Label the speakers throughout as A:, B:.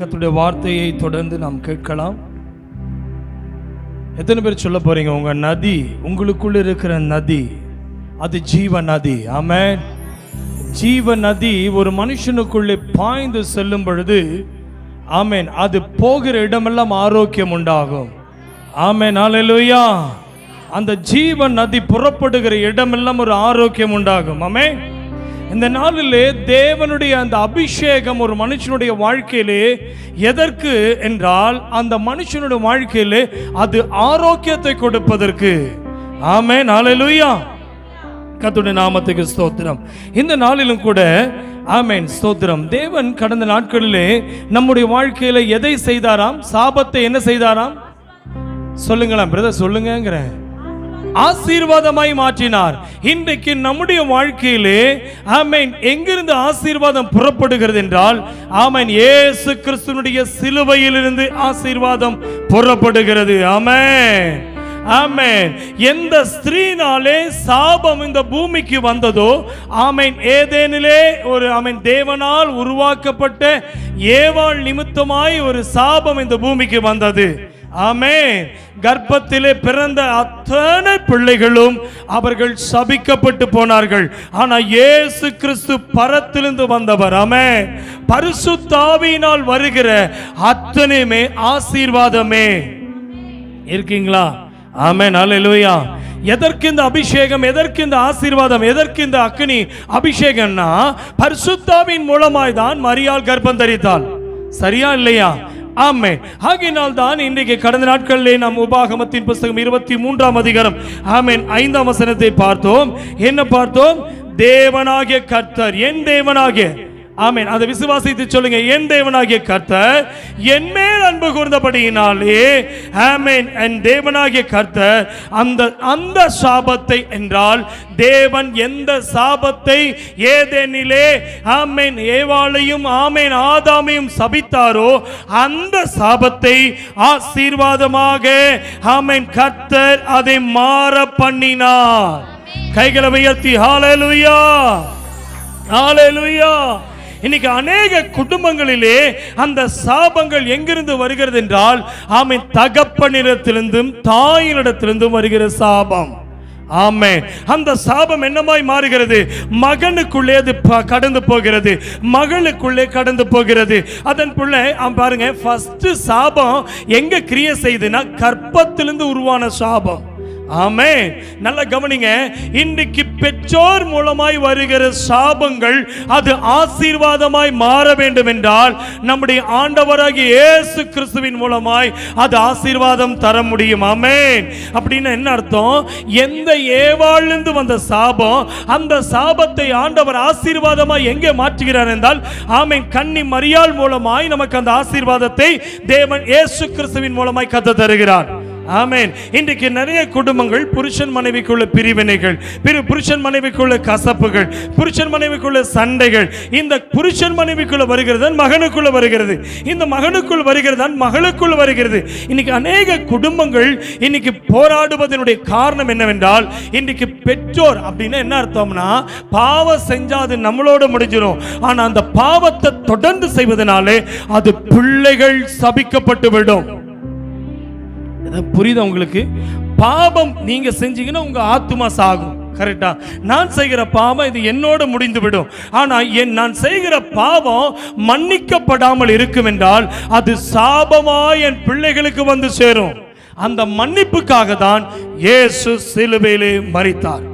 A: கர்த்தருடைய வார்த்தையை தொடர்ந்து நாம் கேட்கலாம். எத்தனை பேர் சொல்ல போறீங்க, உங்க நதி, உங்களுக்குள்ள இருக்கிற நதி அது ஜீவ நதி? ஆமென். ஜீவ நதி ஒரு மனுஷனுக்குள்ளே பாய்ந்து செல்லும் பொழுது, ஆமென், அது போகிற இடமெல்லாம் ஆரோக்கியம் உண்டாகும். ஆமென், ஹல்லேலூயா. அந்த ஜீவ நதி புறப்படுகிற இடமெல்லாம் ஒரு ஆரோக்கியம் உண்டாகும். ஆமென். இந்த நாளிலே தேவனுடைய அந்த அபிஷேகம் ஒரு மனுஷனுடைய வாழ்க்கையிலே எதற்கு என்றால், அந்த மனுஷனுடைய வாழ்க்கையிலே அது ஆரோக்கியத்தை கொடுப்பதற்கு. ஆமென், ஹல்லேலூயா. கர்த்தருடைய நாமத்துக்கு ஸ்தோத்திரம். இந்த நாளிலும் கூட ஆமென், ஸ்தோத்திரம். தேவன் கடந்த நாட்களிலே நம்முடைய வாழ்க்கையில எதை செய்தாராம்? சாபத்தை என்ன செய்தாராம்? சொல்லுங்களேன் பிரதர், சொல்லுங்கிறேன். ஆசீர்வாதமாய் மாற்றினார். இன்றைக்கு நம்முடைய வாழ்க்கையிலே ஆமென், எங்கிருந்து ஆசீர்வாதம் புறப்படுகிறது என்றால், ஆமென், இயேசு கிறிஸ்துவினுடைய சிலுவையிலிருந்து ஆசீர்வாதம் புறப்படுகிறது. ஆமென், ஆமென். எந்த ஸ்திரீனாலே சாபம் இந்த பூமிக்கு வந்ததோ, ஆமென், ஏதேனிலே ஒரு ஆமென் தேவனால் உருவாக்கப்பட்ட ஏவாள் நிமித்தமாய் ஒரு சாபம் இந்த பூமிக்கு வந்தது. ஆமென். கர்ப்பத்திலே பிறந்த அத்தனை பிள்ளைகளும் அவர்கள் சபிக்கப்பட்டு போனார்கள். ஆனா இயேசு கிறிஸ்து பரத்திலிருந்து வந்தவர். ஆமென். பரிசுத்த ஆவியினால் வருகிற அத்தனையுமே ஆசீர்வாதமே. இருக்கீங்களா? ஆமென், ஹல்லேலூயா. எதற்கு இந்த அபிஷேகம், எதற்கு இந்த ஆசீர்வாதம், எதற்கு இந்த அக்கினி அபிஷேகம்னா, பரிசுத்த ஆவியின் மூலமாய் தான் மரியாள் கர்ப்பம் தரித்தாள். சரியா இல்லையா? ஆமென். ஆகையினால் தான் இன்றைக்கு கடந்த நாட்களிலே நாம் உபாகமத்தின் புத்தகம் 23ஆம் அதிகாரம் ஆமென் 5ஆம் வசனத்தை பார்த்தோம். என்ன பார்த்தோம்? தேவனாகிய கர்த்தர், என் தேவனாகிய, ஆமென், அதை விசுவாசித்து சொல்லுங்க, என் தேவனாகிய கர்த்தர் என் மேல் அன்பு கூர்ந்தபடியினாலே, ஆமென், என் தேவனாகிய கர்த்தர் அந்த சாபத்தை என்றால், தேவன் எந்த சாபத்தை ஏதேனிலே ஆமென் ஏவாளையும் ஆமென் ஆதாமையும் சபித்தாரோ, அந்த சாபத்தை ஆசீர்வாதமாக ஆமென் கர்த்தர் அதை மாற பண்ணினார். கைகளை உயர்த்தி ஹல்லேலூயா, ஹல்லேலூயா. இன்னைக்கு அநேக குடும்பங்களிலே அந்த சாபங்கள் எங்கிருந்து வருகிறது என்றால், ஆமென், தகப்பனிடத்திலிருந்தும் தாயினிடத்திலிருந்தும் வருகிற சாபம். ஆமென். அந்த சாபம் என்னமாய் மாறுகிறது? மகனுக்குள்ளே அது கடந்து போகிறது, மகளுக்குள்ளே கடந்து போகிறது. அதன் பிள்ளை பாருங்க, ஃபர்ஸ்ட் சாபம் எங்க கிரியை செய்யுதுன்னா, கர்ப்பத்திலிருந்து உருவான சாபம். ஆமென். நல்ல கவனிங்க. இன்றைக்கு பெற்றோர் மூலமாய் வருகிற சாபங்கள் அது ஆசீர்வாதமாய் மாற வேண்டும் என்றால், நம்முடைய ஆண்டவராகிய இயேசு கிறிஸ்துவின் மூலமாய் அது ஆசீர்வாதம் தர முடியும். ஆமென். அப்படின்னு என்ன அர்த்தம்? எந்த ஏவாளிலிருந்து வந்த சாபம், அந்த சாபத்தை ஆண்டவர் ஆசீர்வாதமாய் எங்கே மாற்றுகிறார் என்றால், ஆமென், கன்னி மரியாள் மூலமாய் நமக்கு அந்த ஆசீர்வாதத்தை தேவன் இயேசு கிறிஸ்துவின் மூலமாய் கத்த தருகிறார். ஆமென். இன்றைக்கு நிறைய குடும்பங்கள் புருஷன் மனைவிக்குள்ள பிரிவினைகள், புருஷன் மனைவிக்குள்ள கசப்புகள், புருஷன் மனைவிக்குள்ள சண்டைகள், இந்த புருஷன் மனைவிக்குள்ள வருகிறது மகனுக்குள்ள வருகிறது, இந்த மகனுக்குள் வருகிறது மகளுக்குள்ள வருகிறது. இன்னைக்கு அநேக குடும்பங்கள் இன்னைக்கு போராடுவதனுடைய காரணம் என்னவென்றால், இன்னைக்கு பெற்றோர் அப்படின்னா என்ன அர்த்தம்னா, பாவம் செஞ்சா அது நம்மளோட முடிஞ்சிடும். ஆனா அந்த பாவத்தை தொடர்ந்து செய்வதனாலே அது பிள்ளைகள் சபிக்கப்பட்டு விடும். புரியுதா உங்களுக்கு? பாவம் நீங்க செஞ்சீங்கன்னா உங்க ஆத்துமா சாகும். கரெக்டா? நான் செய்கிற பாவம் இது என்னோட முடிந்து விடும். ஆனா நான் செய்கிற பாவம் மன்னிக்கப்படாமல் இருக்கும் என்றால் அது சாபமாய் என் பிள்ளைகளுக்கு வந்து சேரும். அந்த மன்னிப்புக்காக தான் இயேசு சிலுவையிலே மரித்தார்.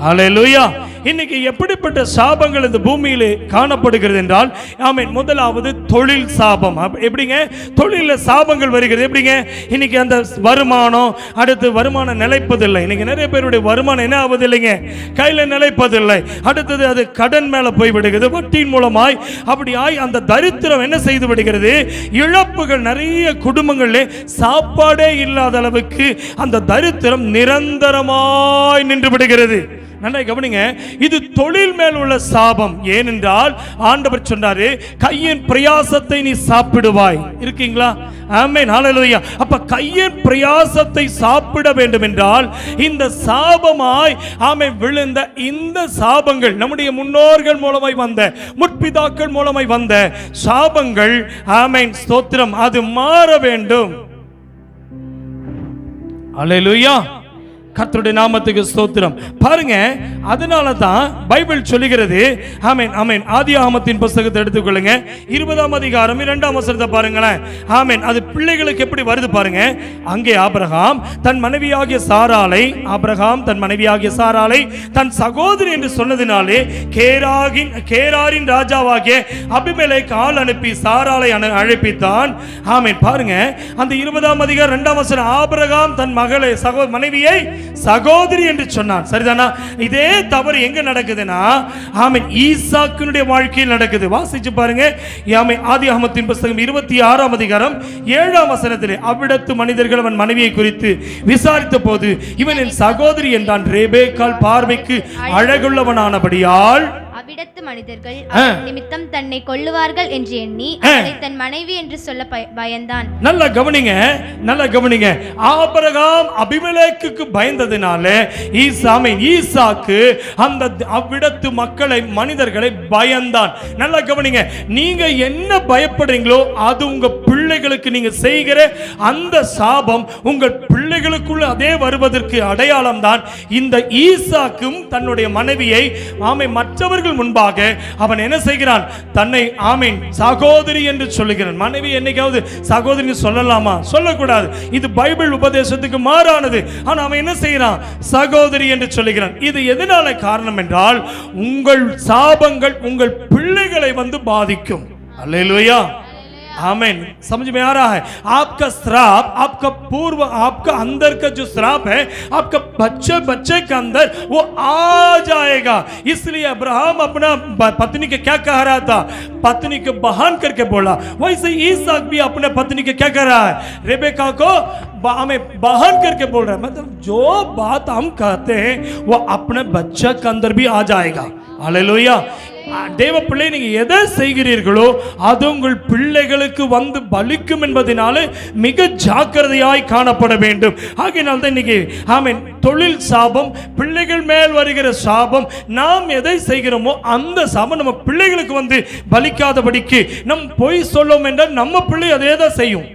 A: ஹல்லேலூயா. இன்னைக்கு எப்படிப்பட்ட சாபங்கள் இந்த பூமியிலே காணப்படுகிறது என்றால், ஆமென், முதலாவது தொழில் சாபம். எப்படிங்க தொழில சாபங்கள் வருகிறது? எப்படிங்க? இன்னைக்கு அந்த வருமானம், அடுத்து வருமானம் நிலைப்பதில்லை. இன்னைக்கு நிறைய பேருடைய வருமானம் என்ன ஆவதில்லைங்க, கையில் நிலைப்பதில்லை. அடுத்தது அது கடன் மேல போய் விடுகிறது, வட்டியின் மூலமாய். அப்படியாய் அந்த தரித்திரம் என்ன செய்து விடுகிறது? இழப்புகள் நிறைய குடும்பங்களிலே சாப்பாடே இல்லாத அளவுக்கு அந்த தரித்திரம் நிரந்தரமாய் நின்று விடுகிறது. நன்றாய் கவனிங்க, இது தொழில் மேல் உள்ள சாபம். ஏனென்றால் ஆண்டவர் சொன்னாரு, கையின் பிரயாசத்தை நீ சாப்பிடுவாய். இருக்கீங்களா? ஆமென், ஹல்லேலூயா. அப்ப கையின் பிரயாசத்தை சாப்பிட வேண்டும் என்றால் இந்த சாபமாய் ஆமென் விழுந்த இந்த சாபங்கள், நம்முடைய முன்னோர்கள் மூலமாய் வந்த, முற்பிதாக்கள் மூலமாய் வந்த சாபங்கள், ஆமென் ஸ்தோத்திரம், அது மாற வேண்டும். ஹல்லேலூயா. கர்த்தருடைய நாமத்துக்கு ஸ்தோத்திரம். பாருங்க, அதனால தான் பைபிள் சொல்லுகிறது. ஆமென், ஆமென். ஆதியாகமத்தின் புத்தகத்தை எடுத்துக்கொள்ளுங்க, 20ஆம் அதிகாரம் 2ஆம் வசனத்தை பாருங்களேன். ஆமென். அது பிள்ளைகளுக்கு எப்படி வருது பாருங்க. அங்கே ஆபிரகாம் தன் மனைவியாகிய சாராளை தன் சகோதரி என்று சொன்னதினாலே கேராரின் ராஜாவாகிய அபிமெலேக்கு ஆள் அனுப்பி சாராளை அழைப்பித்தான். ஆமென். பாருங்க, அந்த 20ஆம் அதிகாரம் 2ஆம் வசனம், ஆபிரகாம் தன் மனைவியை சகோதரி என்று சொன்னான். சரிதானா? இதே தவறு எங்க நடக்குதுன்னா, ஆமென், ஈசாக்கினுடைய வாழ்க்கையில் நடக்குது. வாசிச்சு பாருங்க. ஆதியாகமத்தின் புத்தகம் 26ஆம் அதிகாரம் 7ஆம் வசனத்திலே, அவ்விடத்து மனிதர்கள் அவன் மனைவியை குறித்து விசாரித்த போது இவன் என் சகோதரி என்றான். ரெபெக்காள் பார்வைக்கு அழகுள்ளவனானபடியால்
B: அவ்விடத்து மனிதர்கள் நிமித்தம் தன்னை கொல்லுவார்கள் என்று எண்ணி அவளை தன் மனைவி என்று சொல்ல பயந்தான்.
A: நல்லா கவனிங்க. ஆபிரகாம் அபிமெலேக்குக்கு பயந்ததினால ஈசாக்கு அந்த அவ்விடத்து மனிதர்களை பயந்தான். நல்லா கவனிங்க. நீங்க என்ன பயப்படுறீங்களோ அது உங்க பிள்ளைகளுக்கு நீங்க செய்கிற அந்த சாபம் உங்கள் பிள்ளைகளுக்குள்ள அதே வருவதற்கு அடையாளம் தான். இந்த ஈசாக்கும் தன்னுடைய மனைவியை மற்றவர்கள் முன்பாக அவன் என்ன செய்கிறான்? தன்னை ஆமீன் சகோதரி என்று சொல்லுகிறான். மனைவி என்னைக்காவது சகோதரி சொல்லலாமா? சொல்லக்கூடாது. இது பைபிள் உபதேசத்துக்கு மாறானது. ஆனா அவன் என்ன செய்கிறான்? சகோதரி என்று சொல்லுகிறான். இது எதனால காரணம் என்றால், உங்கள் சாபங்கள் உங்கள் பிள்ளைகளை வந்து பாதிக்கும். அல்லேலூயா, आमेन। समझ में आ रहा है? आपका श्राप, आपका अंदर का जो श्राप है, आपका बच्चे के अंदर वो आ जाएगा। इसलिए अब्राहम अपना पत्नी के क्या कह रहा था? पत्नी को बहन करके बोला। वैसे ईसाक भी अपने पत्नी के क्या कर रहा है? रेबेका को हमें बहन करके बोल रहा है। मतलब जो बात हम कहते हैं वो अपने बच्चे के अंदर भी आ जाएगा। हालेलुया। தேவ பிள்ளை, நீங்க எதை செய்கிறீர்களோ அது உங்கள் பிள்ளைகளுக்கு வந்து பலிக்கும் என்பதனால மிக ஜாக்கிரதையாய் காணப்பட வேண்டும். ஆகையினால் தான் இன்னைக்கு ஆமென் தொழில் சாபம், பிள்ளைகள் மேல் வருகிற சாபம், நாம் எதை செய்கிறோமோ அந்த சாபம் நம்ம பிள்ளைகளுக்கு வந்து பலிக்காதபடிக்கு நம் பொய் சொல்லும் என்றால் நம்ம பிள்ளை அதே தான் செய்யும்.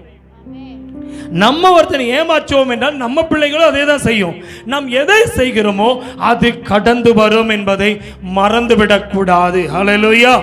A: நம்ம ஒருத்தனை ஏமாற்றுவோம் என்றால் நம்ம பிள்ளைகளும் அதே தான் செய்யும். நாம் எதை செய்கிறோமோ அது கடந்து வரும் என்பதை மறந்துவிடக் கூடாது. ஹல்லேலூயா.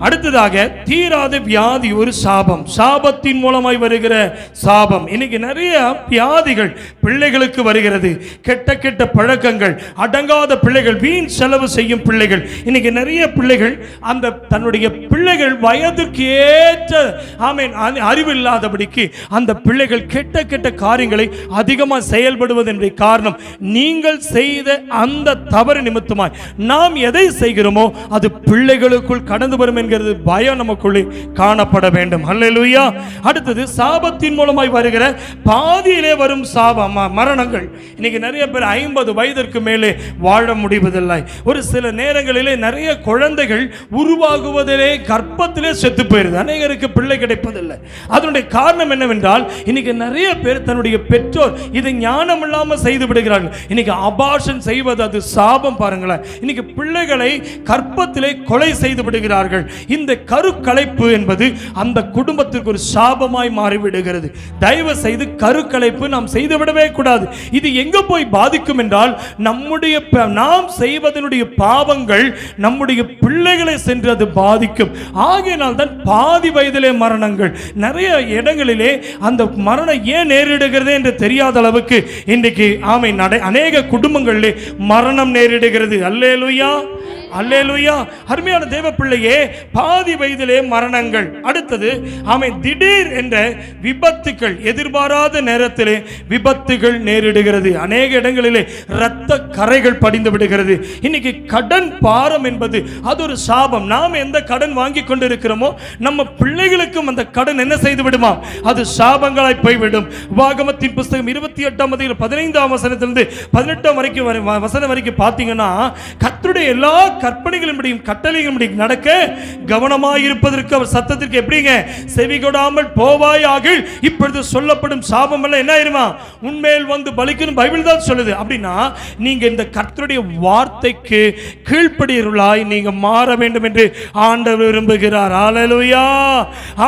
A: அடுத்ததாக, தீராத வியாதி ஒரு சாபம். சாபத்தின் மூலமாய் வருகிற சாபம். இன்னைக்கு நிறைய வியாதிகள் பிள்ளைகளுக்கு வருகிறது. கெட்ட கெட்ட பழக்கங்கள், அடங்காத பிள்ளைகள், வீண் செலவு செய்யும் பிள்ளைகள். இன்னைக்கு நிறைய பிள்ளைகள் அந்த தன்னுடைய பிள்ளைகள் வயதுக்கு ஏற்ற ஆமென் அறிவு இல்லாதபடிக்கு அந்த பிள்ளைகள் கெட்ட கெட்ட காரியங்களை அதிகமாக செயல்படுவதென்ற காரணம் நீங்கள் செய்த அந்த தவறு நிமித்தமாய் நாம் எதை செய்கிறோமோ அது பிள்ளைகளுக்குள் கடந்து வரும் என்கிறது பயம் நமக்குள்ளே காணப்பட வேண்டும். ஹல்லேலூயா. அடுத்தது, சாபத்தின் மூலமாய் வருகிற பாதியிலே வரும் சாபம், மரணங்கள். இன்னைக்கு நிறைய பேர் 50 வயதிற்கு மேலே வாழ முடிவதில்லை. ஒரு சில நேரங்களிலே நிறைய குழந்தைகள் உருவாகுவதிலே கர்ப்பத்திலே செத்து போயிருது. அநேகருக்கு பிள்ளை கிடைப்பதில்லை. அதனுடைய காரணம் என்னவென்றால், இன்னைக்கு நிறைய பேர் தன்னுடைய பெற்றோர் இதை ஞானம் இல்லாமல் செய்து விடுகிறார்கள். இன்னைக்கு அபார்ஷன் செய்வது அது சாபம். பாருங்களேன், இன்னைக்கு பிள்ளைகளை கர்ப்பத்திலே கொலை செய்து விடுகிறார்கள். இந்த கருக்கலைப்பு என்பது அந்த குடும்பத்திற்கு ஒரு சாபமாய் மாறிவிடுகிறது. தயவு செய்து கருக்கலைப்பு நாம் செய்து விடவே கூடாது. இது எங்க போய் பாதிக்கும் என்றால், நாம் செய்வதனுடைய பாவங்கள் நம்முடைய பிள்ளைகளை சென்று அது பாதிக்கும். ஆகையினால் தான் பாதி வயதிலே மரணங்கள். நிறைய இடங்களிலே அந்த மரணம் ஏன் நேரிடுகிறது என்று தெரியாத அளவுக்கு இன்றைக்கு அநேக குடும்பங்களிலே மரணம் நேரிடுகிறது. அல்லேலூயா. அல்லேலூயா. அருமையான தேவ பிள்ளையே, பாதி வயதிலே மரணங்கள், அடுத்தது ஆமென், திடீர் என்ற விபத்துக்கள், எதிர்பாராத நேரத்திலே விபத்துகள் நேரிடுகிறது. அநேக இடங்களிலே இரத்த கரைகள் படிந்து விடுகிறது. இன்னைக்கு கடன் பாரம் என்பது அது ஒரு சாபம். நாம் எந்த கடன் வாங்கி கொண்டிருக்கிறோமோ நம்ம பிள்ளைகளுக்கும் அந்த கடன் என்ன செய்து விடுமா, அது சாபங்களாய் போய்விடும். உபாகமத்தின் புஸ்தகம் 28ஆம் அதிகாரம் 15ஆம் வசனத்திலிருந்து 18ஆம் வசனம் வரைக்கும் பார்த்தீங்கன்னா, கர்த்தருடைய எல்லா கற்பனைகளின்படியும் கட்டளைகளின்படியும் நடக்க கவனமாயிருப்பதற்கு அவர் சத்தத்திற்கு எப்படிங்க செவி கொடாமல் போவாயாக. இப்பொழுது சொல்லப்படும் சாபம் எல்லாம் என்ன ஆயிருமா, உண்மையில் வந்து பலிக்கணும் பைபிள் தான் சொல்லுது. அப்படின்னா நீங்க இந்த கர்த்தருடைய வார்த்தைக்கு கீழ்ப்படியவர்களாய் நீங்க மாற வேண்டும் என்று ஆண்டவர் விரும்புகிறார். ஹல்லேலூயா,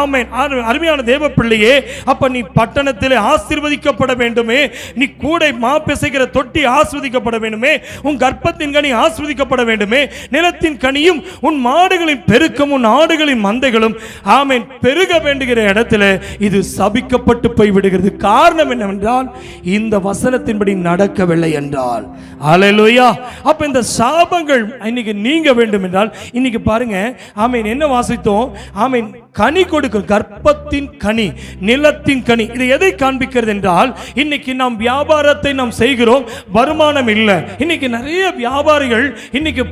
A: ஆமென். அருமையான தேவ பிள்ளையே, அப்ப நீ பட்டணத்திலே ஆசீர்வதிக்கப்பட வேண்டுமே, நீ கூடை மாப்பிசைக்கிற தொட்டி ஆசீர்வதிக்கப்பட வேண்டுமே, உன் கர்ப்பத்தின் கனி ஆசீர்வதிக்கப்பட வேண்டுமே, நிலத்தின் கனியும் உன் மாடுகளின் பெருக்கம் உன் ஆடுகளின் மந்தைகளும் ஆமென் பெருக வேண்டுகிற இடத்துல இது சபிக்கப்பட்டு போய் விடுகிறது. காரணம் என்னவென்றால் இந்த வசனத்தின்படி நடக்கவில்லை என்றால். ஹல்லேலூயா. அப்ப இந்த சாபங்கள் இன்னைக்கு நீங்க வேண்டும் என்றால், இன்னைக்கு பாருங்க ஆமென், என்ன வாசித்தோம், ஆமென், கனி கொடுக்க, கர்ப்பத்தின் கனி, நிலத்தின் கனி. இது எதை காண்பிக்கிறது என்றால், இன்னைக்கு நாம் வியாபாரத்தை நாம் செய்கிறோம், வருமானம் இல்லை. இன்னைக்கு நிறைய வியாபாரிகள் இன்னைக்கு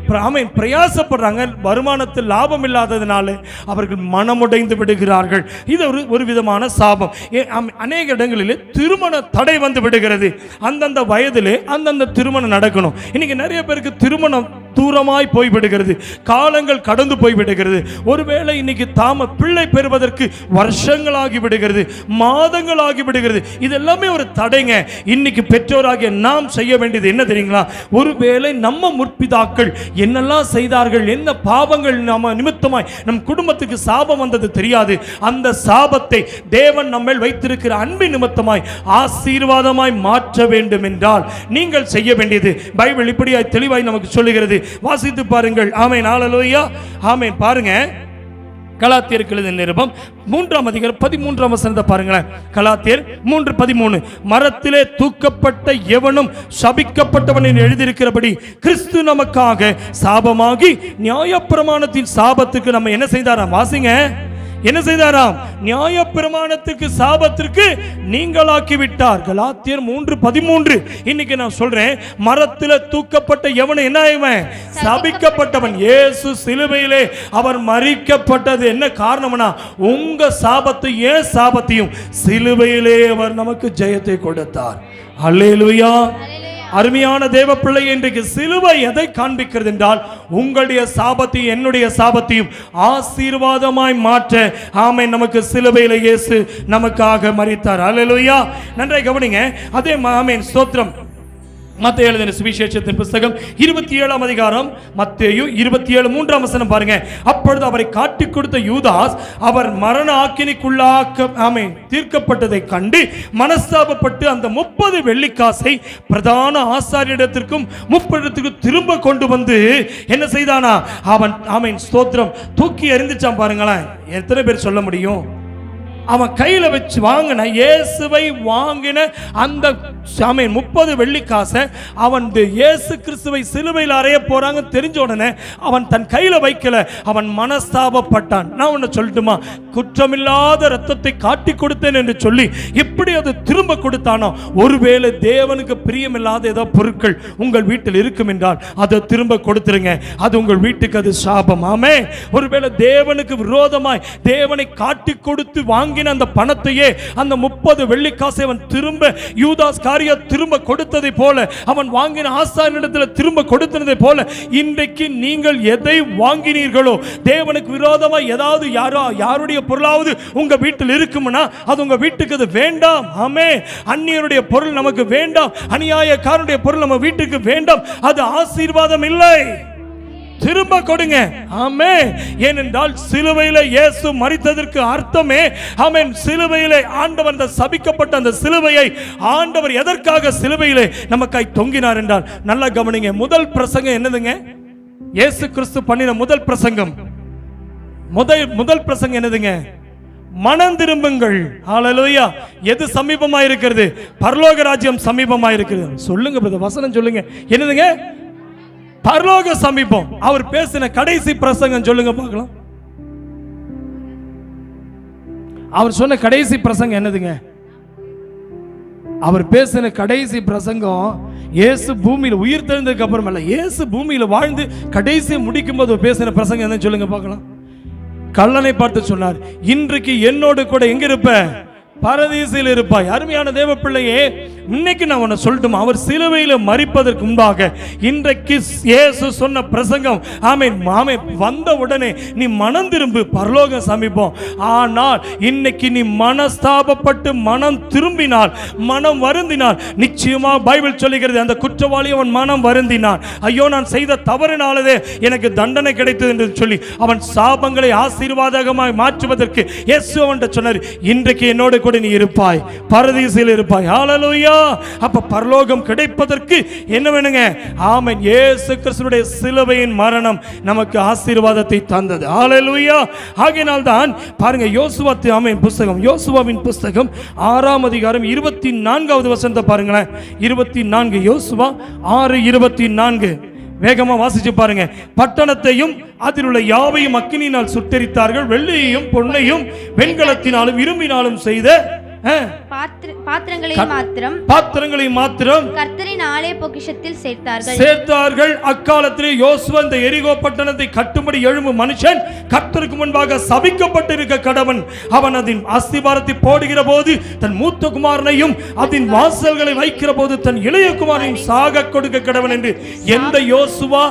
A: பிரயாசப்படுறாங்க, வருமானத்தில் லாபம் இல்லாததினால அவர்கள் மனமுடைந்து விடுகிறார்கள். இது ஒரு விதமான சாபம். அநேக இடங்களில் திருமண தடை வந்து விடுகிறது. அந்தந்த வயதிலே அந்தந்த திருமணம் நடக்கணும். இன்னைக்கு நிறைய பேருக்கு திருமணம் தூரமாய் போய்விடுகிறது, காலங்கள் கடந்து போய்விடுகிறது. ஒருவேளை இன்னைக்கு பிள்ளை பெறுவதற்கு வருஷங்களாகி விடுகிறது, மாதங்களாகி விடுகிறது. இதெல்லாமே ஒரு தடைங்க. இன்னைக்கு பெற்றோராகிய நாம் செய்ய வேண்டியது என்ன தெரியுங்களா, ஒருவேளை நம்ம முற்பிதாக்கள் என்னெல்லாம் செய்தார்கள், என்ன பாவங்கள் நம்ம நிமித்தமாய் நம் குடும்பத்துக்கு சாபம் வந்தது தெரியாது. அந்த சாபத்தை தேவன் நம்ம வைத்திருக்கிற அன்பின் நிமித்தமாய் ஆசீர்வாதமாய் மாற்ற வேண்டும் என்றால் நீங்கள் செய்ய வேண்டியது பைபிள் இப்படியாய் தெளிவாய் நமக்கு சொல்லுகிறது. வாசித்து பாருங்கள். ஆமென், ஹல்லேலூயா, ஆமென். பாருங்க, கலாத்தியருக்கு எழுதின நிருபம் 3ஆம் அதிகாரம் 13ஆம் வசனத்தை பாருங்களேன். கலாத்தியர் 3:13, மரத்திலே தூக்கப்பட்ட எவனும் சபிக்கப்பட்டவன் என்று எழுதியிருக்கிறபடி கிறிஸ்து நமக்காக சாபமாகி நியாயப்பிரமாணத்தின் சாபத்துக்கு நம்ம என்ன செய்தாராம், வாசிங்க, என்ன செய்தாராம், நியாயப்பிரமாணத்துக்கு சாபத்திற்கு நீங்களாக்கி விட்டார். கலாத்தியர் 3:13. இன்னைக்கு நான் சொல்றேன், மரத்தில் தூக்கப்பட்ட எவனும் என்ன ஆயிவன், சபிக்கப்பட்டவன். இயேசு சிலுவையிலே அவர் மரிக்கப்பட்டது என்ன காரணம்னா, உங்க சாபத்தையும் ஏன் சாபத்தையும் சிலுவையிலே அவர் நமக்கு ஜெயத்தை கொடுத்தார். அல்லேலூயா. அருமையான தேவ பிள்ளை, இன்றைக்கு சிலுவை எதை காண்பிக்கிறது என்றால், உங்களுடைய சாபத்தையும் என்னுடைய சாபத்தையும் ஆசீர்வாதமாய் மாற்ற ஆமென் நமக்கு சிலுவையிலே இயேசு நமக்காக மரித்தார். அல்லேலூயா. நன்றாய் கவனிங்க. அதே ஆமென், ஸ்தோத்திரம். மத்தேயு எழுதின சுவிசேஷத்தின் புத்தகம் 27ஆம் அதிகாரம், மத்தேயு 27:3ஆம் வசனம் பாருங்க. அப்பொழுது அவரை காட்டிக் கொடுத்த யூதாஸ் அவர் மரண ஆக்கினைக்குள்ளாக்க ஆமென் தீர்க்கப்பட்டதை கண்டு மனஸ்தாபப்பட்டு அந்த 30 வெள்ளிக்காசை பிரதான ஆசாரியரிடத்திற்கும் 30 திரும்ப கொண்டு வந்து என்ன செய்தானா, அவன் ஆமென் ஸ்தோத்திரம் தூக்கி எறிந்துச்சான். பாருங்களேன், எத்தனை பேர் சொல்ல முடியும்? அவன் கையில வச்சு வாங்கின, இயேசுவை வாங்கின அந்த 30 வெள்ளிக்காசை அவன் இயேசு கிறிஸ்துவை சிலுவையில் அறைய போறாங்க தெரிஞ்ச உடனே அவன் தன் கையில வைக்கல, அவன் மனஸ்தாபப்பட்டான். நான் ஒன்னு சொல்லட்டுமா, குற்றமில்லாத ரத்தத்தை காட்டி கொடுத்தேன் என்று சொல்லி எப்படி அது திரும்ப கொடுத்தானோ, ஒருவேளை தேவனுக்கு பிரியமில்லாத ஏதோ பொருட்கள் உங்கள் வீட்டில் இருக்கும் என்றால் அதை திரும்ப கொடுத்துருங்க. அது உங்கள் வீட்டுக்கு அது சாபம். ஆமே. ஒருவேளை தேவனுக்கு விரோதமாய் தேவனை காட்டி கொடுத்து வாங்கின அந்த பணத்தையே, அந்த 30 வெள்ளிக்காசை அவன் திரும்ப யூதாஸ் காரியா திரும்ப கொடுத்ததை போல, அவன் வாங்கின ஆசாரியனிடத்தில் திரும்ப கொடுத்ததை போல, இன்றைக்கு நீங்கள் எதை வாங்கினீர்களோ, தேவனுக்கு விரோதமாய் ஏதாவது யாருடைய பொருளாவது உங்க வீட்டில் இருக்கும்னா அது உங்க வீட்டுக்கு அது வேண்டாம். ஆமே. அந்நியருடைய பொருள் நமக்கு வேண்டாம், அநியாயக்காரனுடைய பொருள் நம்ம வீட்டுக்கு வேண்டாம். அது ஆசீர்வாதம் இல்லை. திரும்ப கொடுங்க. ஆமென். ஏனென்றால் சிலுவையில இயேசு மரித்ததற்கு அர்த்தமே ஆமென், சிலுவையிலே ஆண்டவர் அந்த சபிக்கப்பட்ட அந்த சிலுவையை ஆண்டவர் எதற்காக சிலுவையிலே நமக்காய் தொங்கினார் என்றால், நல்லா கவனிங்க. முதல் பிரசங்கம் என்னதுங்க? இயேசு கிறிஸ்து பண்ணின முதல் பிரசங்கம், முதல் பிரசங்கம் என்னதுங்க? மனம் திரும்புங்கள். ஹல்லேலூயா. எது சமீபமா இருக்கிறது? பரலோக ராஜ்யம் சமீபமா இருக்கிறது. சொல்லுங்க பிரதர், வசனம் சொல்லுங்க. என்னதுங்க? பரலோக சமீபம். அவர் பேசின கடைசி பிரசங்கம் சொல்லுங்க பார்க்கலாம். அவர் சொன்ன கடைசி பிரசங்கம் என்னதுங்க? அவர் பேசின கடைசி பிரசங்கம் இயேசு பூமியில் உயிர் தெழுந்ததுக்கு அப்புறம் அல்ல, இயேசு பூமியில் வாழ்ந்து கடைசி முடிக்கும் போது பேசின பிரசங்கம் என்ன சொல்லுங்க பார்க்கலாம். கள்ளனை பார்த்து சொன்னார், இன்றைக்கு என்னோடு கூட எங்க இருப்ப? பரதீசில் இருப்பாய். அருமையான தேவ பிள்ளையே, இன்னைக்கு நான் உன்னை சொல்லட்டுமா, அவர் சிலுவையில் மரிப்பதற்கு முன்பாக இன்றைக்கு இயேசு சொன்ன பிரசங்கம், ஆமென் ஆமென், வந்த உடனே நீ மனம் திரும்பு, பரலோகம் சமீபம். ஆனால் இன்னைக்கு நீ மனஸ்தாபப்பட்டு மனம் திரும்பினால், மனம் வருந்தினால், நிச்சயமா பைபிள் சொல்லுகிறது, அந்த குற்றவாளி அவன் மனம் வருந்தினான், ஐயோ நான் செய்த தவறினாலதே எனக்கு தண்டனை கிடைத்தது என்று சொல்லி அவன் சாபங்களை ஆசீர்வாதமாய் மாற்றுவதற்கு இயேசு அவன்கிட்ட சொன்னார், இன்றைக்கு என்னோட கூட நீ இருப்பாய், பரதீசில் இருப்பாய். ஹல்லேலூயா. அப்ப பரலோகம் கிடைப்பதற்கு என்ன வேணுங்க? ஆமென், இயேசு கிறிஸ்துவின் சிலுவையின் மரணம் நமக்கு ஆசீர்வாதத்தை தந்தது. ஹல்லேலூயா. ஆகையினால் தான் பாருங்க, யோசுவா ஆமென் புத்தகம், யோசுவாவின் புத்தகம் 6ஆம் அதிகாரம் 24வது வசனத்தை பாருங்களேன். 24, யோசுவா 6:24 வேகமா வாசிச்சு பாருங்க. பட்டணத்தையும் அதில் உள்ள யாவையும் அக்கினியினால் சுட்டெரித்தார்கள், வெள்ளியையும் பொன்னையும் வெண்கலத்தினாலும் இரும்பினாலும் செய்த பாத்திரங்களை மாத்திரம்
B: கர்த்தரின் ஆலய பொக்கிஷத்தில் சேர்த்தார்கள்.
A: அக்காலத்திலே யோசுவா இந்த எரிகோ பட்டணத்தை கட்டும்படி எழும்பும் மனுஷன் கர்த்தருக்கு முன்பாக சபிக்கப்பட்டிருக்க கடவன். அவன் அதன் அஸ்திபாரத்தை போடுகிற போது தன் மூத்த குமாரனையும் அதன் வாசல்களை வைக்கிற போது தன் இளைய குமாரனையும் சாக கொடுக்க கடவன் என்று எந்த யோசுவா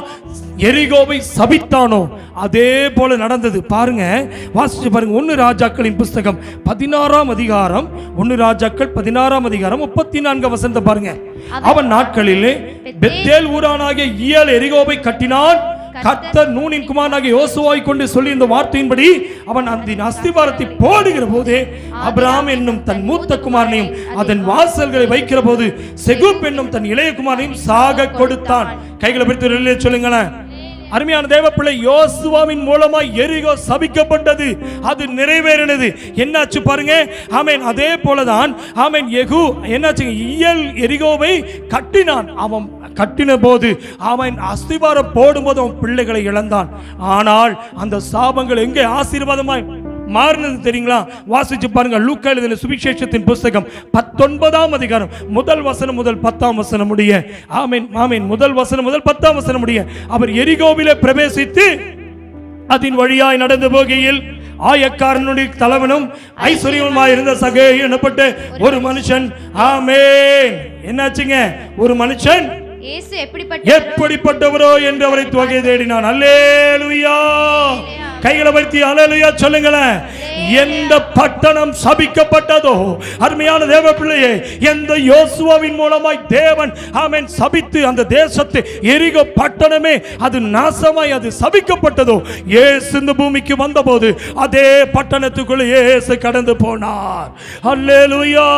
A: எரிகோவை சபித்தானோ அதே போல நடந்தது. பாருங்க, வாசிச்சு பாருங்க. 1 ராஜாக்களின் புத்தகம் 16ஆம் அதிகாரம், 1 ராஜாக்கள் 16ஆம் அதிகாரம் 34 வசனத்தை பாருங்க. அவன் நாட்களிலே பெத்தேல் ஊரானாகிய இயல் எரிகோவை கட்டினான். கர்த்தர் நூனின் குமாரனாகிய யோசுவாவை கொண்டு சொல்லி இந்த வார்த்தையின்படி அவன் அதன் அஸ்திபாரத்தை போடுகிற போது ஆபிரகாம் என்னும் தன் மூத்த குமாரனையும் அதன் வாசல்களை வைக்கிற போது செகூப் என்னும் தன் இளைய குமாரனையும் சாக கொடுத்தான். கைகளை பிடித்து சொல்லுங்களேன். அருமையான தேவ பிள்ளை, யோசுவாவின் மூலமாய் எரிகோ சபிக்கப்பட்டது, அது நிறைவேறினது. என்னாச்சு பாருங்க. ஆமென். அதே போலதான் ஆமென், யெகூ என்னாச்சு, இயல் எரிகோவை கட்டினான். அவன் கட்டின போது அவன் அஸ்திபாரம் போடும்போது அவன் பிள்ளைகளை இழந்தான். ஆனால் அந்த சாபங்கள் எங்கே ஆசீர்வாதமாய் மாறினது தெரியுங்களா? வாசிச்சு பாருங்க. லூக்கா எழுதின சுவிசேஷத்தின் புத்தகம் 19ஆம் அதிகாரம் முதல் வசனம் முதல் 10ஆம் வசனம் முடிய. ஆமென் ஆமென். முதல் வசனம் முதல் 10ஆம் வசனம் முடிய. அவர் எரிகோவிலே பிரவேசித்து அதன் வழியாய் நடந்து போகையில் ஆயக்காரனுடைய தலைவனும் ஐஸ்வர்யமாய் இருந்த சகேயு எனப்பட்ட ஒரு மனுஷன், ஆமென், என்னாச்சுங்க, ஒரு மனுஷன்
B: இயேசு
A: எப்படிப்பட்டவரோ என்று அவரை தொகை தேடினான். அல்லேலூயா. கைகளை வைத்து அல்லேலூயா சொல்லுங்களேன். எந்த பட்டணம் சபிக்கப்பட்டதோ, அருமையான தேவ பிள்ளையே, எந்த யோசுவாவின் மூலமாய் தேவன் ஆமென் சபித்து அந்த தேசத்தை எரிகோ பட்டணமே அது நாசமாய் அது சபிக்கப்பட்டதோ, இயேசு இந்த பூமிக்கு வந்தபோது அதே பட்டணத்துக்குள்ள இயேசு கடந்து போனார். அல்லேலூயா.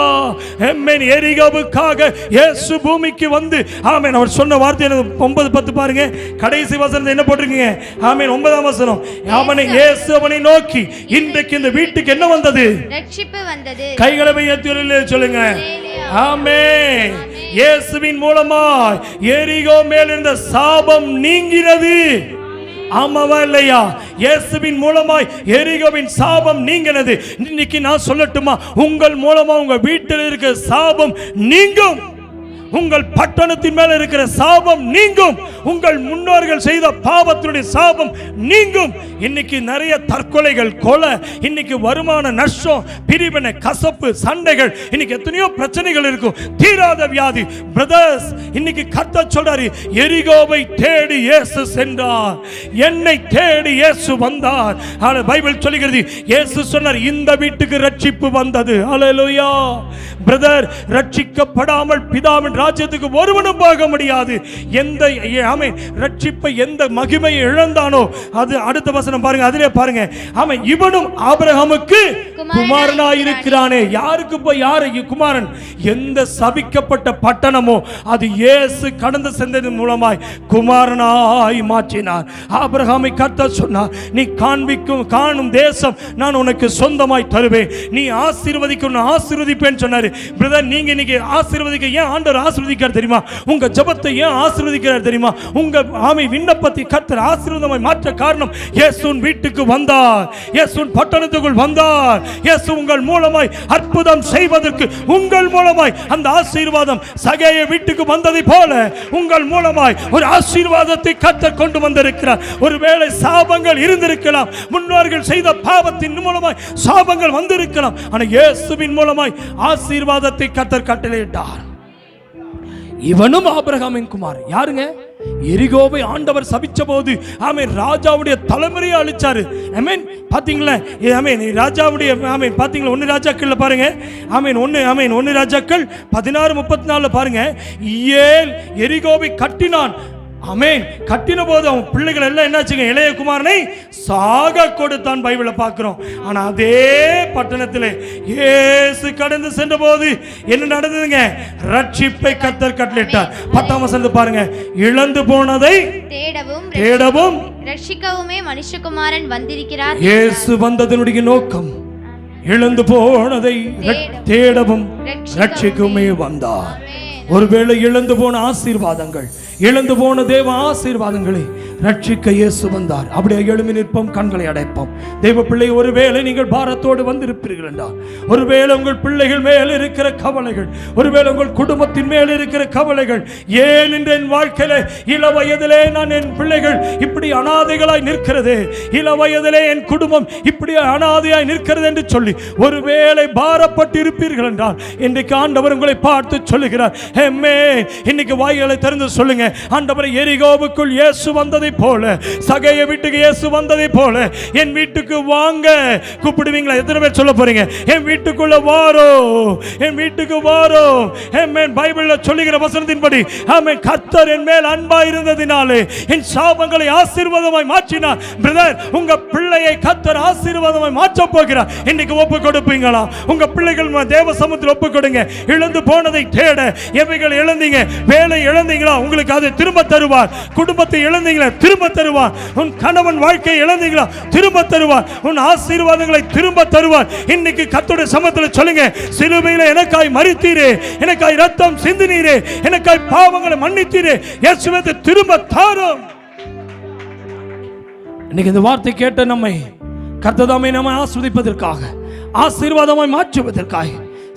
A: ஆமென். எரிகோவுக்காக இயேசு பூமிக்கு வந்து ஆமென் அவர் சொன்ன வார்த்தை 9:10 பாருங்க. கடைசி வசனத்தை என்ன போட்டிருக்கீங்க? ஆமென் 9ஆம் வசனம். அவனை இயேசு அவனை நோக்கி, இன்றைக்கு இந்த வீட்டுக்கு என்ன வந்தது? ரட்சிப்பு வந்தது. கைகளை உயர்த்தி சொல்லுங்க. ஆமென். இயேசுவின் மூலமாய் எரிகோ மேல் இருந்த சாபம் நீங்கிறது. ஆமாவா இல்லையா? இயேசுவின் மூலமாய் எரிகோவின் சாபம் நீங்கினது. இன்னைக்கு நான் சொல்லட்டுமா, உங்கள் மூலமா உங்க வீட்டில் இருக்கிற சாபம் நீங்கும். உங்கள் பட்டணத்தின் மேல இருக்கிற சாபம் நீங்கும். உங்கள் முன்னோர்கள் செய்த பாவத்தினுடைய சாபம் நீங்கும். இன்னைக்கு நிறைய தற்கொலைகள், கொலை, இன்னைக்கு வருமான நஷ்டம், பிரிவினை, கசப்பு, சண்டைகள், இன்னைக்கு எத்தனையோ பிரச்சனைகள் இருக்கும். தீராத வியாதி. பிரதர்ஸ், இன்னைக்கு கர்த்தர் சொல்றாரு, எரிகோவை தேடி இயேசு சென்றார், என்னை தேடி இயேசு வந்தார். பைபிள் சொல்லுகிறது, இயேசு சொன்னார், இந்த வீட்டுக்கு ரட்சிப்பு வந்தது. அல்லேலூயா. பிரதர், ரட்சிக்கப்படாமல் பிதாவின் ராஜ்யத்துக்கு ஒருவனும் போக முடியாது. எந்த ஆமென் ரட்சிப்பை எந்த மகிமையை இழந்தானோ அது அடுத்த வசனம் பாருங்க. அதிலே பாருங்க, ஆமென், இவனும் ஆபிரகாமுக்கு குமாரனாய் இருக்கிறானே. யாருக்கு போய் யாரு குமாரன்? எந்த சபிக்கப்பட்ட பட்டணமோ அது இயேசு கடந்து சென்றதன் மூலமாய் குமாரனாய் மாற்றினார். ஆபிரகாமை கர்த்தர் சொன்னார், நீ காணும் தேசம் நான் உனக்கு சொந்தமாய் தருவேன், நீ ஆசீர்வதிக்கணும், ஆசீர்வதிப்பேன்னு சொன்னாரு. பிரதர், நீங்க இன்னைக்கு ஆசீர்வதிக்க ஏன் ஆண்டவர் ஆசீர்வதிக்கிறார் தெரியுமா? உங்க ஜெபத்தை ஏன் ஆசீர்வதிக்கிறார் தெரியுமா? உங்க விண்ணப்பத்தை கர்த்தர் ஆசீர்வாதமாய் மாற்ற காரணம் இயேசுவின் வீட்டுக்கு வந்தார், இயேசுவின் பட்டணத்துக்குள் வந்தார். இயேசு உங்கள் மூலமாய் அற்புதம் செய்வதற்கு, உங்கள் மூலமாய் அந்த ஆசீர்வாதம் சகேய வீட்டுக்கு வந்ததை போல உங்கள் மூலமாய் ஒரு ஆசீர்வாதத்தை கர்த்தர் கொண்டு வந்திருக்கிறார். ஒருவேளை சாபங்கள் இருந்திருக்கலாம், முன்னோர்கள் செய்த பாவத்தின் மூலமாய் சாபங்கள் வந்திருக்கலாம். ஆனால் இயேசுவின் மூலமாய் ஆசீர்வாதத்தை கர்த்தர் கட்டளையிட்டார். இவனும் ஆபிரகாமின் குமார். யாருங்க? எரிகோவை ஆண்டவர் சபிச்ச போது ராஜாவுடைய தலைமுறையை அழிச்சாரு. பாத்தீங்களா? ராஜாவுடைய பாத்தீங்களா? 1 ராஜாக்கள் பாருங்க. 1 ராஜாக்கள் 16:34 பாருங்க. எரிகோவை கட்டினான். கட்டின போது அவன் பிள்ளைகள் எல்லாம் என்னாச்சுங்க? இளைய குமாரனை சாக கொடுத்தான் பைபிள பார்க்கிறோம். ஆனா அதே பட்டணத்திலே இயேசு கடந்து சென்ற போது என்ன நடந்ததுங்க? ரட்சிப்பை கர்த்தர் கட்டளையிட்டார். 10ஆம் வசனத்தை பாருங்க. இழந்து போனதை தேடவும்
B: ரட்சிக்கவுமே மனுஷகுமாரன் வந்திருக்கிறார்.
A: இயேசு வந்ததனுடைய நோக்கம் இழந்து போனதை தேடவும் ரட்சிக்கவுமே வந்தார். ஒருவேளை இழந்து போன ஆசீர்வாதங்கள், இழந்து போன தேவ ஆசீர்வாதங்களை ரட்சிக்க இயேசு வந்தார். அப்படியே எழுமி நிற்போம், கண்களை அடைப்போம். தேவ பிள்ளை, ஒருவேளை நீங்கள் பாரத்தோடு வந்திருப்பீர்கள் என்றால், ஒருவேளை உங்கள் பிள்ளைகள் மேல் இருக்கிற கவலைகள், ஒருவேளை உங்கள் குடும்பத்தின் மேல் இருக்கிற கவலைகள், ஏன் என்று என் வாழ்க்கையில இள வயதிலே நான் என் பிள்ளைகள் இப்படி அனாதைகளாய் நிற்கிறது, இள வயதிலே என் குடும்பம் இப்படி அனாதையாய் நிற்கிறது என்று சொல்லி ஒருவேளை பாரப்பட்டு இருப்பீர்கள் என்றால், இன்றைக்கு ஆண்டவர் உங்களை பார்த்து சொல்லுகிறார், இன்னைக்கு வாய்களை திறந்து சொல்லுங்க, ஆண்டவரே, எரிகோவுக்குள் இயேசு வந்ததை போல, சகேய வீட்டுக்கு இயேசு வந்ததை போல என் வீட்டுக்கு வாங்க. கூப்பிடுவீங்களா? எத்தனை பேர் சொல்ல போறீங்க? என் வீட்டுக்குள்ள வாரோ, என் வீட்டுக்கு வாரோ. பைபிள்ல சொல்லுகிற வசனத்தின்படி கர்த்தர் என் மேல் அன்பா இருந்ததினாலே என் சாபங்களை ஆசீர்வாதமாய் மாற்றினார். பிரதர், உங்க பிள்ளையை கர்த்தர் ஆசீர்வாதமாய் மாற்ற போகிறார். இன்னைக்கு ஒப்பு கொடுப்பீங்களா? உங்க பிள்ளைகள் தேவ சமூகத்தில் ஒப்பு கொடுங்க. இழந்து போனதை தேட, எவைகள் இழந்தீங்க? வேலை இழந்தீங்களா? உங்களுக்கு அதை திரும்ப தருவார். குடும்பத்தை இழந்தீங்களா? திரும்ப தருவார். உன் கணவன் வாழ்க்கையை இழந்தீங்களா? திரும்ப தருவார். உன் ஆசீர்வாதங்களை திரும்ப தருவார். இன்னைக்கு கர்த்தருடைய சமூகத்தில் சொல்லுங்க, சிலுவையில் எனக்காய் மரித்தீரே, எனக்காய் ரத்தம் சிந்தினீரே, எனக்காய் பாவங்களை மன்னித்தீரே, இயேசுவே திரும்ப தாரும். இன்னைக்கு இந்த வார்த்தை கேட்ட நம்மை கர்த்தர் நம்மை ஆசீர்வதிப்பதற்காக, ஆசீர்வாதமாய் மாற்றுவதற்காக,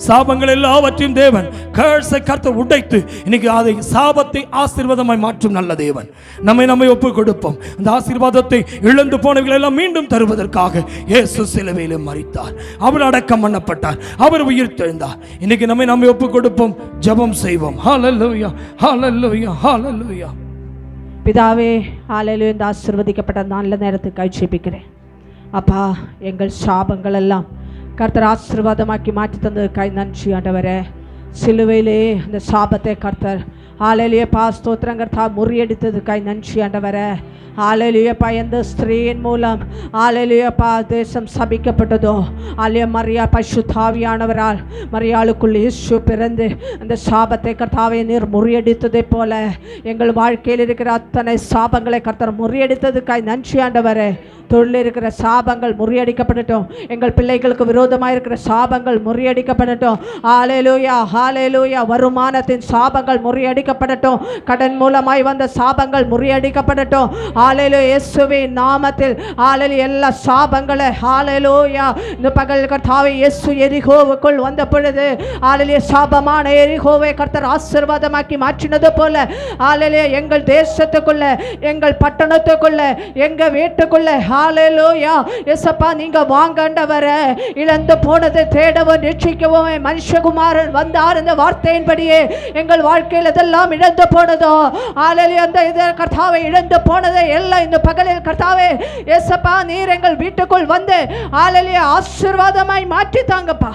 A: சாபங்கள் எல்லாவற்றையும் தேவன் கர்த்தர் உடைத்து இன்னைக்கு அதை சாபத்தை ஆசீர்வாதமாய் மாற்றும் நல்ல தேவன். நம்மை ஒப்பு கொடுப்போம். அந்த ஆசீர்வாதத்தை இழந்து போனவர்கள் எல்லாம் மீண்டும் தருவதற்காக இயேசு சிலுவையிலே மரித்தார், அவர் அடக்கம் பண்ணப்பட்டார், அவர் உயிர் தெழுந்தார். இன்னைக்கு நம்மை ஒப்பு கொடுப்போம், ஜெபம் செய்வோம். ஹல்லேலூயா, ஹல்லேலூயா, ஹல்லேலூயா.
C: பிதாவே, ஹல்லேலூயா. இந்த ஆசீர்வதிக்கப்பட்ட நல்ல நேரத்துக்கு ஜெபிக்கிறேன். அப்பா, எங்கள் சாபங்கள் எல்லாம் கர்த்தர் ஆசீர்வாதமாக்கி மாற்றி தந்ததுக்காய் நன்றி ஆண்டவரே. சிலுவையிலே அந்த சாபத்தை கர்த்தர் ஹல்லேலூயா ஸ்தோத்திரம் கர்த்தா முறியடித்ததுக்காய் நன்றி ஆண்டவரே. ஹல்லேலூயா. எந்த ஸ்திரீயின் மூலம் ஹல்லேலூயா தேசம் சபிக்கப்பட்டதோ, ஹல்லேலூயா மரியா பரிசுத்தாவியானவரால் மரியாளுக்குள் இயேசு பிறந்து அந்த சாபத்தை கர்த்தாவை நீர் முறியடித்ததை போல எங்கள் வாழ்க்கையில் இருக்கிற அத்தனை சாபங்களை கர்த்தர் முறியடித்ததுக்காய் நன்றி ஆண்டவரே. தொழில் இருக்கிற சாபங்கள் முறியடிக்கப்படட்டும். எங்கள் பிள்ளைகளுக்கு விரோதமாக இருக்கிற சாபங்கள் முறியடிக்கப்படட்டும். ஹல்லேலூயா, ஹல்லேலூயா. வருமானத்தின் சாபங்கள் முறியடிக்கப்படட்டும். கடன் மூலமாய் வந்த சாபங்கள் முறியடிக்கப்படட்டும். ஹல்லேலூயா, இயேசுவின் நாமத்தில் ஹல்லேலூயா. எல்லா சாபங்களை ஹல்லேலூயா இந்த பகல் கர்த்தாவே இயேசு எரிகோவுக்குள் வந்த பொழுது ஹல்லேலூயா சாபமான எரிகோவை கர்த்தர் ஆசீர்வாதமாக்கி மாற்றினது போல ஹல்லேலூயா எங்கள் தேசத்துக்குள்ள, எங்கள் பட்டணத்துக்குள்ள, எங்க வீட்டுக்குள்ள ஹல்லேலூயா இயேசப்பா நீங்க வாங்கண்டவரே. இழந்து போனதை தேடவும் ரட்சிக்கவும் மனுஷகுமாரன் வந்தார். இந்த வார்த்தையின்படியே எங்கள் வாழ்க்கையில் இதெல்லாம் இழந்து போனதோ ஹல்லேலூயா அந்த இத கர்த்தாவே இழந்து போனதை எல்லாம் இந்த பகலில் கர்த்தாவே இயேசப்பா நீர் எங்கள் வீட்டுக்குள் வந்து ஹல்லேலூயா ஆசீர்வாதமாய் மாற்றி தாங்கப்பா.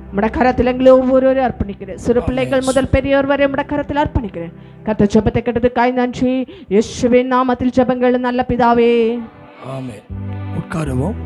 C: உம்முடைய கரத்தில் எங்களை ஒவ்வொருவரையும் அர்ப்பணிக்கிறேன். சிறு பிள்ளைகள் முதல் பெரியவர் வரை உம்முடைய கரத்தில் அர்ப்பணிக்கிறேன். கர்த்தர் ஜெபத்தை கேட்டதுக்காய் நன்றி. இயேசுவின் நாமத்தில் ஜெபங்கள் நல்ல பிதாவே.
A: ஆமென். உட்காருவோம்.